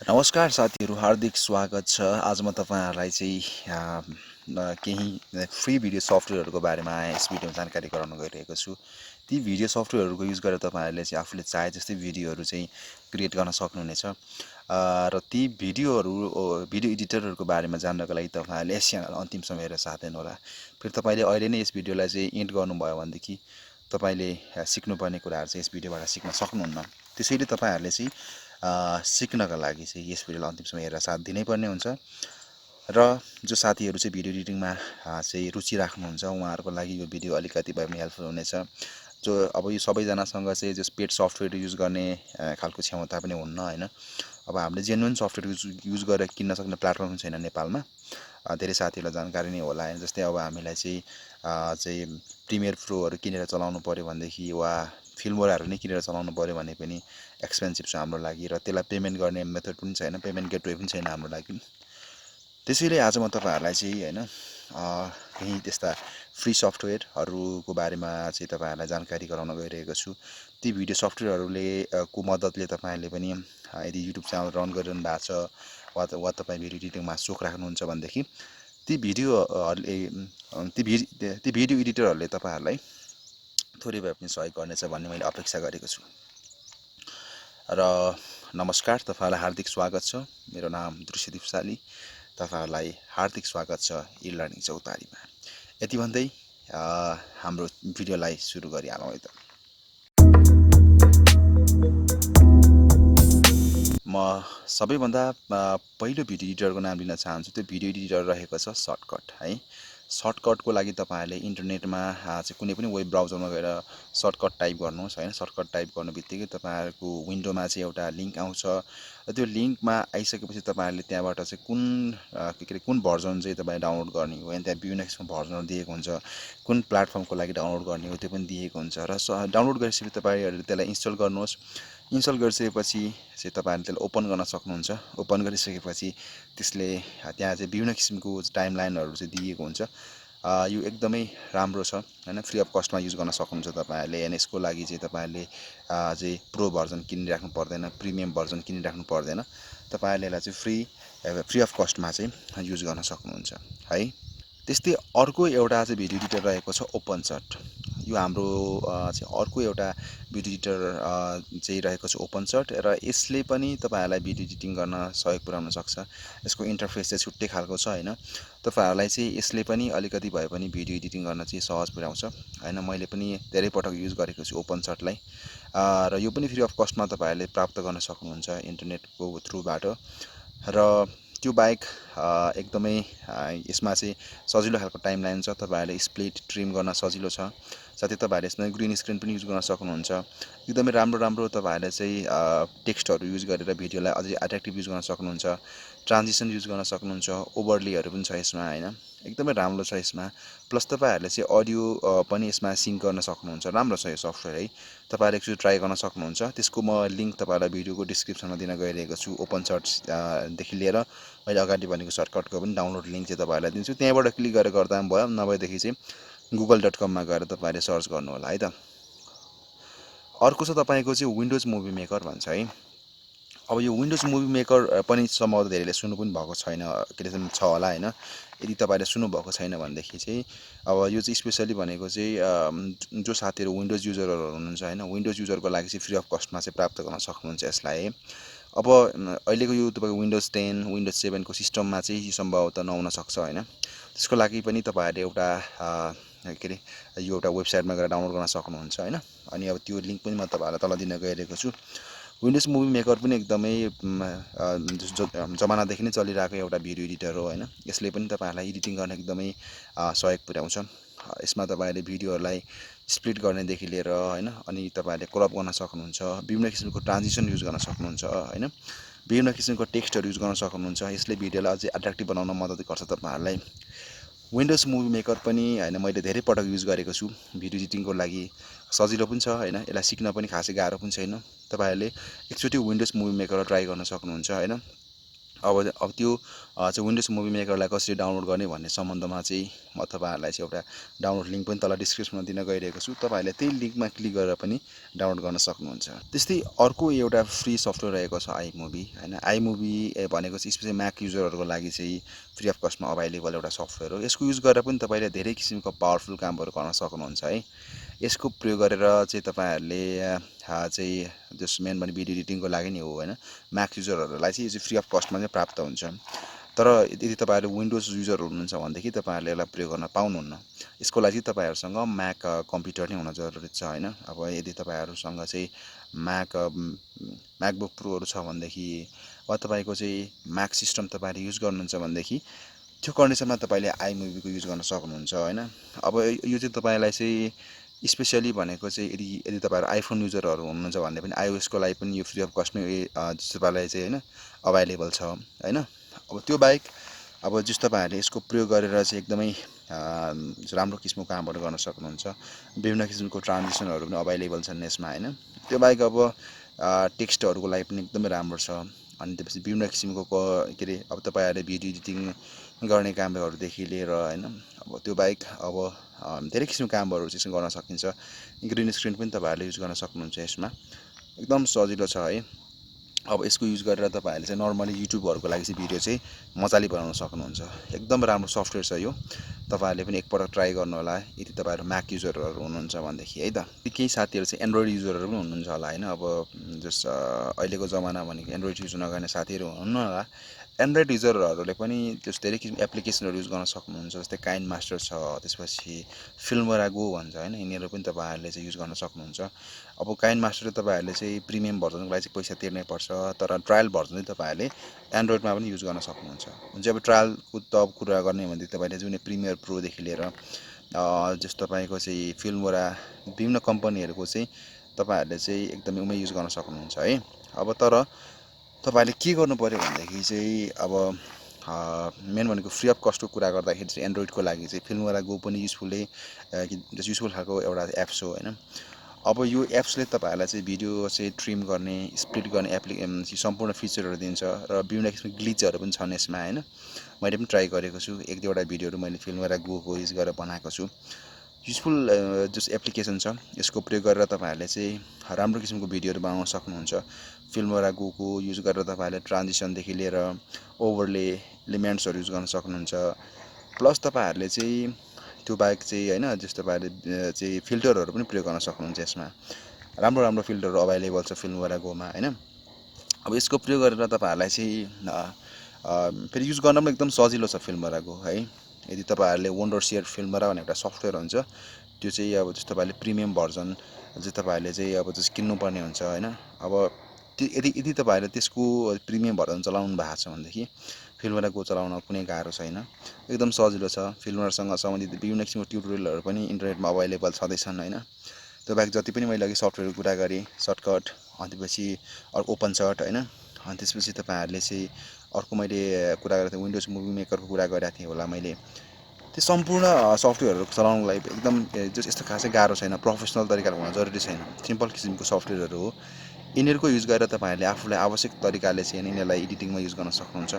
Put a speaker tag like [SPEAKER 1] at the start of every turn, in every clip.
[SPEAKER 1] नमस्कार साथीहरू, हार्दिक स्वागत छ। आज म तपाईहरुलाई चाहिँ केही फ्री भिडियो सफ्टवेयरहरूको बारेमा यस भिडियोमा जानकारी गराउन गइरहेको छु। ती भिडियो सफ्टवेयरहरूको युज गरेर तपाईहरुले चाहिँ आफूले चाहे जस्तै भिडियोहरू चाहिँ क्रिएट गर्न सक्नुहुनेछ। र ती भिडियो एडिटरहरूको बारेमा जान्नको लागि तपाईहरुले यस च्यानल अन्तिमसम्म हेरेर साथ दिनुहोला। फेरि तपाईले अहिले नै यस भिडियोलाई चाहिँ एन्ड गर्नुभयो भनेदेखि तपाईले सिक्नुपर्ने कुराहरू चाहिँ यस भिडियोबाट सिक्न सक्नुहुन्न। त्यसैले तपाईहरुले चाहिँ सिक्नका लागि चाहिँ यस भिडियोलाई अन्तिमसम्म हेरेर साथ दिनै पर्ने हुन्छ। र जो साथीहरू चाहिँ भिडियो एडिटिङमा चाहिँ रुचि राख्नुहुन्छ उहाँहरूको लागि यो भिडियो अलिकति भए पनि हेल्पफुल हुनेछ। जो अब यो सबैजनासँग चाहिँ जो पेड सफ्टवेयर युज गर्ने खालको क्षमता पनि हुन्न हैन। अब हामीले जेन्युन सफ्टवेयर युज गरेर किन्न सक्ने प्लेटफर्म छैन नेपालमा। धेरै साथीहरूलाई जानकारी नै होला हैन। जस्तै अब हामीलाई चाहिँ प्रिमियर प्रोहरू किनेर चलाउनु पर्यो भनेदेखि वा फिल्मवेयरहरू नै किनेर चलाउनु पर्यो भने पनि एक्सपेन्सिभ छ हाम्रो लागि र त्यसलाई पेमेन्ट गर्ने मेथड पनि छैन, पेमेन्ट गेटवे पनि छैन हाम्रो लागि। त्यसैले आज म तपाईहरुलाई चाहिँ हैन केही त्यस्ता फ्री सफ्टवेयरहरूको बारेमा चाहिँ तपाईहरुलाई जानकारी गराउन गइरहेको छु। ती भिडियो सफ्टवेयरहरूले को मद्दतले तपाईहरुले पनि यदि युट्युब च्यानल रन गरिरहनु भएको छ वा तपाईं भिडियो एडिटिङमा सोख राख्नुहुन्छ भनेदेखि ती भिडियो एडिटरहरूले तपाईहरुलाई थोरै भए पनि सहयोग गर्नेछ भन्ने मैले अपेक्षा गरेको छु। र नमस्कार, तपाईहरुलाई हार्दिक स्वागत छ। मेरो नाम दृश्य दिप्शाली। तपाईहरुलाई हार्दिक स्वागत छ ई लर्निङ चौतारीमा। यति भन्दै हाम्रो भिडियोलाई सुरु गरिहालौँ है त। म सबैभन्दा पहिलो भिडियो एडिटरको नाम लिन चाहन्छु। त्यो भिडियो एडिटर रहेको छ सर्टकट है। सर्टकटको लागि तपाईहरुले इन्टरनेटमा चाहिँ कुनै पनि वेब ब्राउजरमा गएर सर्टकट टाइप गर्नुहोस् हैन। सर्टकट टाइप गर्ने बित्तिकै तपाईहरुको विन्डोमा चाहिँ एउटा लिंक आउँछ। र त्यो लिंकमा आइसकेपछि तपाईहरुले त्यहाँबाट चाहिँ कुन भर्जन चाहिँ तपाईले डाउनलोड गर्ने हो हैन। त्यहाँ विभिन्न किसिमको भर्जनहरु दिएको हुन्छ। कुन प्लेटफर्मको लागि डाउनलोड गर्ने हो त्यो पनि दिएको हुन्छ। र डाउनलोड गरिसकेपछि तपाईहरुले त्यसलाई इन्स्टल गर्नुहोस्। इन्स्टल गरिसकेपछि चाहिँ तपाईहरुले त्यसलाई ओपन गर्न सक्नुहुन्छ। ओपन गरिसकेपछि त्यसले त्यहाँ चाहिँ विभिन्न किसिमको टाइमलाइनहरु चाहिँ दिएको हुन्छ। यो एकदमै राम्रो छ हैन। फ्री अफ कस्टमा युज गर्न सक्नुहुन्छ तपाईहरुले। अनि यसको लागि चाहिँ तपाईहरुले चाहिँ प्रो भर्जन किनिराख्नु पर्दैन, प्रिमियम भर्जन किनिराख्नु पर्दैन। तपाईहरुले यसलाई चाहिँ फ्री अफ कस्टमा चाहिँ युज गर्न सक्नुहुन्छ है। त्यस्तै अर्को एउटा चाहिँ भिडियो एडिटर रहेको छ ओपनसट। यो हाम्रो चाहिँ अर्को एउटा भिडियो एडिटर चाहिँ रहेको छ ओपनसट र यसले पनि तपाईहरुलाई भिडियो एडिटिङ गर्न सहयोग पुर्याउन सक्छ। यसको इन्टरफेस चाहिँ छुट्टै खालको छ हैन। तपाईहरुलाई चाहिँ यसले पनि अलिकति भए पनि भिडियो एडिटिङ गर्न चाहिँ सहज पुर्याउँछ हैन। मैले पनि धेरै पटक युज गरेको छु ओपनसटलाई। र यो पनि फ्री अफ कस्टमा तपाईहरुले प्राप्त गर्न सक्नुहुन्छ इन्टरनेटको थ्रुबाट। र त्यो बाहेक एकदमै यसमा चाहिँ सजिलो खालको टाइमलाइन छ। तपाईहरुले स्प्लिट ट्रिम गर्न सजिलो छ। साथै तपाईहरुले यसमा ग्रीन स्क्रिन पनि युज गर्न सक्नुहुन्छ। एकदमै राम्रो तपाईहरुले चाहिँ टेक्स्टहरु युज गरेर भिडियोलाई अझै एट्र्याक्टिभ युज गर्न सक्नुहुन्छ। ट्रान्जिसन युज गर्न सक्नुहुन्छ। ओभरलेहरु पनि छ यसमा हैन। एकदमै राम्रो छ यसमा। प्लस तपाईहरुले चाहिँ अडियो पनि यसमा सिङ्क गर्न सक्नुहुन्छ। राम्रो छ यो सफ्टवेयर है। तपाईहरुले एकचोटि ट्राई गर्न सक्नुहुन्छ। त्यसको म लिंक तपाईहरुलाई भिडियोको डिस्क्रिप्सनमा दिन गइरहेको छु। ओपनसट देखि लिएर मैले अगाडि भनेको सर्टकटको पनि डाउनलोड लिंक चाहिँ तपाईहरुलाई दिन्छु। त्यहाँबाट क्लिक गरेर गर्दा पनि भयो। नभएदेखि चाहिँ google.com मा गएर तपाईहरुले सर्च गर्नु होला है त। अर्को छ तपाईको चाहिँ विन्डोज मुभी मेकर भन्छ है। अब यो विन्डोज मुभी मेकर पनि सम्भवतः धेरैले सुन्नु पनि भएको छैन छ होला हैन। यदि तपाईले सुन्नु भएको छैन भनेदेखि चाहिँ अब यो चाहिँ स्पेशली भनेको चाहिँ जो साथीहरु विन्डोज युजरहरु हुनुहुन्छ हैन, विन्डोज युजरको लागि चाहिँ फ्री अफ कस्टमा चाहिँ प्राप्त गर्न सक्नुहुन्छ यसलाई है। अब अहिलेको यो तपाईको विन्डोज 10, विन्डोज 7 को सिस्टममा चाहिँ यो सम्भवतः नहुन सक्छ हैन। त्यसको लागि पनि तपाईहरुले एउटा यो एउटा वेबसाइटमा गएर डाउनलोड गर्न सक्नुहुन्छ हैन। अनि अब त्यो लिंक पनि म तपाईहरुलाई तल दिन गइरहेको छु। विन्डोज मुभी मेकर पनि एकदमै जमानादेखि नै चलिरहेको एउटा भिडियो एडिटर हो हैन। यसले पनि तपाईहरुलाई एडिटिङ गर्न एकदमै सहयोग पुर्याउँछ। यसमा तपाईहरुले भिडियोहरुलाई स्प्लिट गर्नेदेखि लिएर हैन, अनि तपाईहरुले क्रप गर्न सक्नुहुन्छ। विभिन्न किसिमको ट्रान्जिसन युज गर्न सक्नुहुन्छ हैन। विभिन्न किसिमको टेक्स्टहरु युज गर्न सक्नुहुन्छ। यसले भिडियोलाई अझै एट्र्याक्टिभ बनाउन मद्दत गर्छ तपाईहरुलाई। विन्डोज मुभी मेकर पनि हैन मैले धेरै पटक युज गरेको छु भिडियो एडिटिङको लागि। सजिलो पनि छ हैन। यसलाई सिक्न पनि खासै गाह्रो पनि छैन। तपाईहरुले एकचोटि विन्डोज मुभी मेकर ट्राई गर्न सक्नुहुन्छ हैन। अब त्यो चाहिँ विन्डोज मुभी मेकरलाई कसरी डाउनलोड गर्ने भन्ने सम्बन्धमा चाहिँ म तपाईँहरूलाई चाहिँ एउटा डाउनलोड लिङ्क पनि तल डिस्क्रिप्सनमा दिन गइरहेको छु। तपाईँहरूले त्यही लिङ्कमा क्लिक गरेर पनि डाउनलोड गर्न सक्नुहुन्छ। त्यस्तै अर्को एउटा फ्री सफ्टवेयर रहेको छ आइमुभी होइन। आइमुभी भनेको चाहिँ स्पेसली म्याक युजरहरूको लागि चाहिँ फ्री अफ कस्टमा अभाइलेबल एउटा सफ्टवेयर हो। यसको युज गरेर पनि तपाईँले धेरै किसिमको पावरफुल कामहरू गर्न सक्नुहुन्छ है। यसको प्रयोग गरेर चाहिँ तपाईँहरूले चाहिँ जस मेन भने भिडियो एडिटिङको लागि नै हो होइन। म्याक युजरहरूलाई चाहिँ यो चाहिँ फ्री अफ कस्टमा चाहिँ प्राप्त हुन्छ। तर यदि तपाईँहरू विन्डोज युजर हुनुहुन्छ भनेदेखि तपाईँहरूले यसलाई प्रयोग गर्न पाउनुहुन्न। यसको लागि तपाईँहरूसँग म्याक कम्प्युटर नै हुन जरुरी छ होइन। अब यदि तपाईँहरूसँग चाहिँ म्याकबुक प्रोहरू छ भनेदेखि वा तपाईँको चाहिँ म्याक सिस्टम तपाईँहरूले युज गर्नुहुन्छ भनेदेखि त्यो कन्डिसनमा तपाईँले आइमुभीको युज गर्न सक्नुहुन्छ होइन। अब यो चाहिँ तपाईँलाई चाहिँ स्पेसली भनेको चाहिँ यदि तपाईँहरू आइफोन युजरहरू हुनुहुन्छ भने पनि आइओएसको लागि पनि यो फ्री अफ कस्टमै तपाईँलाई चाहिँ होइन अभाइलेबल छ होइन। अब त्यो बाहेक अब जस तपाईँहरूले यसको प्रयोग गरेर चाहिँ एकदमै राम्रो किसिमको कामहरू गर्न सक्नुहुन्छ। विभिन्न किसिमको ट्रान्जेक्सनहरू पनि अभाइलेबल छन् यसमा होइन। त्यो बाहेक अब टेक्स्टहरूको लागि पनि एकदमै राम्रो छ। अनि त्यसपछि विभिन्न किसिमको के अरे अब तपाईँहरूले भिडियो एडिटिङ गर्ने कामहरूदेखि लिएर होइन। अब त्यो बाहेक अब धेरै किसिमको कामहरू चाहिँ गर्न सकिन्छ। ग्रिन स्क्रिन पनि तपाईँहरूले युज गर्न सक्नुहुन्छ। यसमा एकदम सजिलो छ है। अब यसको युज गरेर तपाईँहरूले चाहिँ नर्मली युट्युबहरूको लागि चाहिँ भिडियो चाहिँ मजाले बनाउन सक्नुहुन्छ। एकदम राम्रो सफ्टवेयर छ यो। तपाईँहरूले पनि एकपल्ट ट्राई गर्नु होला यदि तपाईँहरू म्याक युजरहरू हुनुहुन्छ भनेदेखि है त। केही साथीहरू चाहिँ एन्ड्रोइड युजरहरू पनि हुनुहुन्छ होला होइन। अब जस अहिलेको जमाना भनेको एन्ड्रोइड युज नगर्ने साथीहरू हुनुहुन्न होला। एन्ड्रोइड युजरहरूले पनि त्यस धेरै किसिमको एप्लिकेसनहरू युज गर्न सक्नुहुन्छ। जस्तै काइन्ड मास्टर छ, त्यसपछि फिल्मरा गो भन्छ होइन। यिनीहरू पनि तपाईँहरूले चाहिँ युज गर्न सक्नुहुन्छ। अब काइन्ड मास्टर तपाईँहरूले चाहिँ प्रिमियम भर्जनको लागि चाहिँ पैसा तिर्नै पर्छ। तर ट्रायल भर्जन चाहिँ तपाईँहरूले एन्ड्रोइडमा पनि युज गर्न सक्नुहुन्छ। हुन्छ अब ट्रायलको त कुरा गर्ने भनेदेखि तपाईँले जुन प्रिमियर प्रोदेखि लिएर जस्तो तपाईँको चाहिँ फिल्मरा विभिन्न कम्पनीहरूको चाहिँ तपाईँहरूले चाहिँ एकदमै उमै युज गर्न सक्नुहुन्छ है। अब तर तपाईँले के गर्नु पऱ्यो भनेदेखि चाहिँ अब मेन भनेको फ्री अफ कस्टको कुरा गर्दाखेरि चाहिँ एन्ड्रोइडको लागि चाहिँ फिल्मरा गो पनि युजफुल खालको एउटा एप्स हो होइन। अब यो एप्सले तपाईँहरूलाई चाहिँ भिडियो चाहिँ ट्रिम गर्ने स्प्लिट गर्ने सम्पूर्ण फिचरहरू दिन्छ र विभिन्न किसिमको ग्लिचहरू पनि छन् यसमा होइन। मैले पनि ट्राई गरेको छु। एक दुईवटा भिडियोहरू मैले फिल्मरा गोको युज गरेर बनाएको छु। युजफुल जस एप्लिकेसन छ। यसको प्रयोग गरेर तपाईँहरूले चाहिँ राम्रो किसिमको भिडियोहरू बनाउन सक्नुहुन्छ। फिल्मरा गोको युज गरेर तपाईँहरूले ट्रान्जिसनदेखि लिएर ओभरले एलिमेन्ट्सहरू युज गर्न सक्नुहुन्छ। प्लस तपाईँहरूले चाहिँ त्यो बाहेक चाहिँ होइन जस्तो तपाईँहरूले चाहिँ फिल्टरहरू पनि प्रयोग गर्न सक्नुहुन्छ। यसमा राम्रो राम्रो फिल्टरहरू अभाइलेबल छ फिल्मरा गोमा होइन। अब यसको प्रयोग गरेर तपाईँहरूलाई चाहिँ फेरि युज गर्न पनि एकदम सजिलो छ फिल्मरा गो है। यदि तपाईँहरूले वन्डर सेयर फिल्मरा भन्ने एउटा सफ्टवेयर हुन्छ, त्यो चाहिँ अब जस्तो तपाईँहरूले प्रिमियम भर्जन चाहिँ तपाईँहरूले चाहिँ अब जस्तो किन्नुपर्ने हुन्छ होइन। अब यदि तपाईँहरूले त्यसको प्रिमियम भर्जन चलाउनु भएको छ भनेदेखि फिल्मरा गो चलाउन कुनै गाह्रो छैन। एकदम सजिलो छ। फिल्मरासँग सम्बन्धित विभिन्न किसिमको ट्युटोरियलहरू पनि इन्टरनेटमा अभाइलेबल छँदैछन् होइन। त्यो बाहेक जति पनि मैले अघि सफ्टवेयरको कुरा गरेँ सर्टकट, अनि त्यसपछि अर्को ओपन सर्ट होइन। अनि त्यसपछि तपाईँहरूले चाहिँ अर्को मैले कुरा गरेको थिएँ विन्डोज मुभी मेकरको कुरा गरेको थिएँ होला मैले। त्यो सम्पूर्ण सफ्टवेयरहरू चलाउनुको लागि एकदम यस्तो खासै गाह्रो छैन। प्रोफेसनल तरिकाले हुन जरुरी छैन। सिम्पल किसिमको सफ्टवेयरहरू हो। यिनीहरूको युज गरेर तपाईँहरूले आफूलाई आवश्यक तरिकाले चाहिँ यिनीहरूलाई एडिटिङमा युज गर्न सक्नुहुन्छ।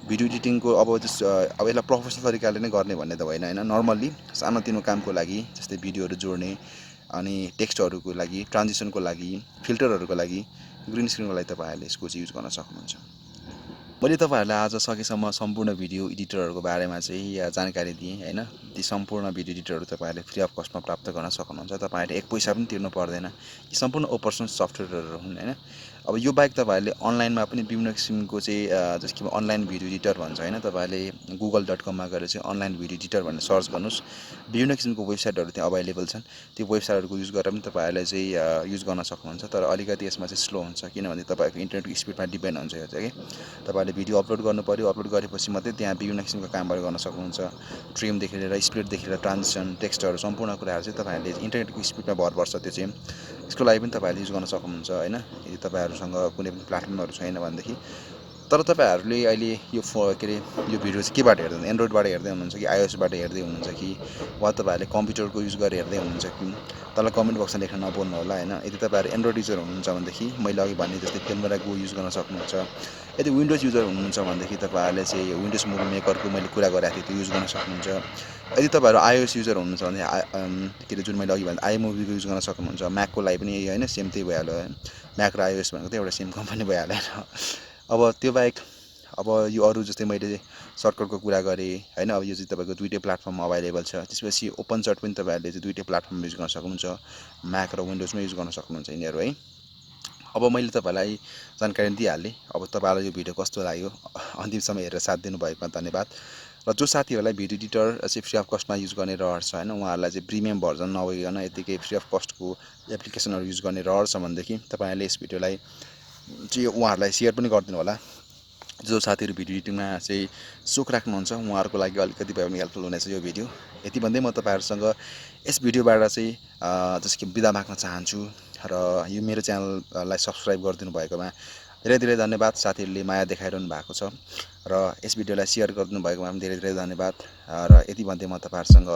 [SPEAKER 1] भिडियो एडिटिङको अब यसलाई प्रोफेसनल तरिकाले नै गर्ने भन्ने त होइन होइन। नर्मल्ली सानोतिनो कामको लागि जस्तै भिडियोहरू जोड्ने, अनि टेक्स्टहरूको लागि, ट्रान्जिसनको लागि, फिल्टरहरूको लागि, ग्रिन स्क्रिनको लागि तपाईँहरूले यसको चाहिँ युज गर्न सक्नुहुन्छ। मैले तपाईँहरूलाई आज सकेसम्म सम्पूर्ण भिडियो एडिटरहरूको बारेमा चाहिँ जानकारी दिएँ होइन। ती सम्पूर्ण भिडियो एडिटरहरू तपाईँहरूले फ्री अफ कस्टमा प्राप्त गर्न सक्नुहुन्छ। तपाईँहरूले एक पैसा पनि तिर्नु पर्दैन। यी सम्पूर्ण ओपन सोर्स सफ्टवेयरहरू हुन् होइन। अब यो बाहेक तपाईँहरूले अनलाइनमा पनि विभिन्न किसिमको चाहिँ जस्तो कि अनलाइन भिडियो एडिटर भन्छ होइन। तपाईँहरूले google.com गएर चाहिँ अनलाइन भिडियो एडिटर भनेर सर्च गर्नुहोस्। विभिन्न किसिमको वेबसाइटहरू त्यहाँ अभाइलेबल छन्। त्यो वेबसाइटहरूको युज गरेर पनि तपाईँहरूले चाहिँ युज गर्न सक्नुहुन्छ। तर अलिकति यसमा चाहिँ स्लो हुन्छ किनभने तपाईँको इन्टरनेटको स्पिडमा डिपेन्ड हुन्छ यो चाहिँ कि तपाईँले भिडियो अपलोड गर्नु पऱ्यो। अपलोड गरेपछि मात्रै त्यहाँ विभिन्न किसिमको कामहरू गर्न सक्नुहुन्छ। ट्रिमदेखि लिएर स्प्लिटदेखि लिएर ट्रान्जिसन, टेक्स्टहरू सम्पूर्ण कुराहरू चाहिँ तपाईँहरूले इन्टरनेटको स्पिडमा भर पर्छ त्यो चाहिँ। यसको लागि पनि तपाईँहरूले युज गर्न सक्नुहुन्छ होइन। यदि तपाईँहरूसँग कुनै पनि प्लेटफर्महरू छैन भनेदेखि तर तपाईँहरूले अहिले यो के अरे यो भिडियो चाहिँ केबाट हेर्दै एन्ड्रोइडबाट हेर्दै हुनुहुन्छ कि आइओएसबाट हेर्दै हुनुहुन्छ कि वा तपाईँहरूले कम्प्युटरको युज गरेर हेर्दै हुनुहुन्छ कि तल कमेन्ट बक्समा लेख्न नभुल्नु होला होइन। यदि तपाईँहरू एन्ड्रोइड युजर हुनुहुन्छ भनेदेखि मैले अघि भने जस्तै क्यामेरा गो युज गर्न सक्नुहुन्छ। यदि विन्डोज युजर हुनुहुन्छ भनेदेखि तपाईँहरूले चाहिँ विन्डोज मुभी मेकरको मैले कुरा गरेको थिएँ त्यो युज गर्न सक्नुहुन्छ। यदि तपाईँहरू आइओएस युजर हुनुहुन्छ भने के अरे जुन मैले अघि भने आइमुभीको युज गर्न सक्नुहुन्छ। म्याकको लागि पनि यही होइन, सेम त्यही भइहाल्यो है। म्याक र आइओएस भनेको त एउटा सेम कम्पनी भइहाल्यो होइन। अब त्यो बाहेक अब यो अरू जस्तै मैले सर्टकटको कुरा गरेँ होइन। अब यो चाहिँ तपाईँको दुइटै प्लेटफर्ममा अभाइलेबल छ। त्यसपछि ओपन सर्ट पनि तपाईँहरूले चाहिँ दुइटै प्लेटफर्ममा युज गर्न सक्नुहुन्छ। म्याक र विन्डोजमा युज गर्न सक्नुहुन्छ यिनीहरू है। अब मैले तपाईँलाई जानकारी दिइहालेँ। अब तपाईँलाई यो भिडियो कस्तो लाग्यो अन्तिमसम्म हेरेर साथ दिनुभएकोमा धन्यवाद। र जो साथीहरूलाई भिडियो एडिटर चाहिँ फ्री अफ कस्टमा युज गर्ने रहर छ होइन, उहाँहरूलाई चाहिँ प्रिमियम भर्जन नभइकन यतिकै फ्री अफ कस्टको एप्लिकेसनहरू युज गर्ने रहर छ भनेदेखि तपाईँहरूले यस भिडियोलाई चाहिँ उहाँहरूलाई सेयर पनि गरिदिनु होला। जो साथीहरू भिडियो एडिटिङमा चाहिँ सोख राख्नुहुन्छ उहाँहरूको लागि अलिकति भए पनि हेल्पफुल हुनेछ यो भिडियो। यति भन्दै म तपाईँहरूसँग यस भिडियोबाट चाहिँ जस्तो कि बिदा माग्न चाहन्छु। र यो मेरो च्यानललाई सब्सक्राइब गरिदिनु भएकोमा धेरै धेरै धन्यवाद। साथीहरूले माया देखाइरहनु भएको छ र यस भिडियोलाई सेयर गरिदिनु भएकोमा पनि धेरै धेरै धन्यवाद। र यति भन्दै म तपाईँहरूसँग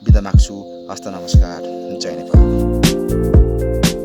[SPEAKER 1] बिदा माग्छु। हस्त नमस्कार, जय नेपाल।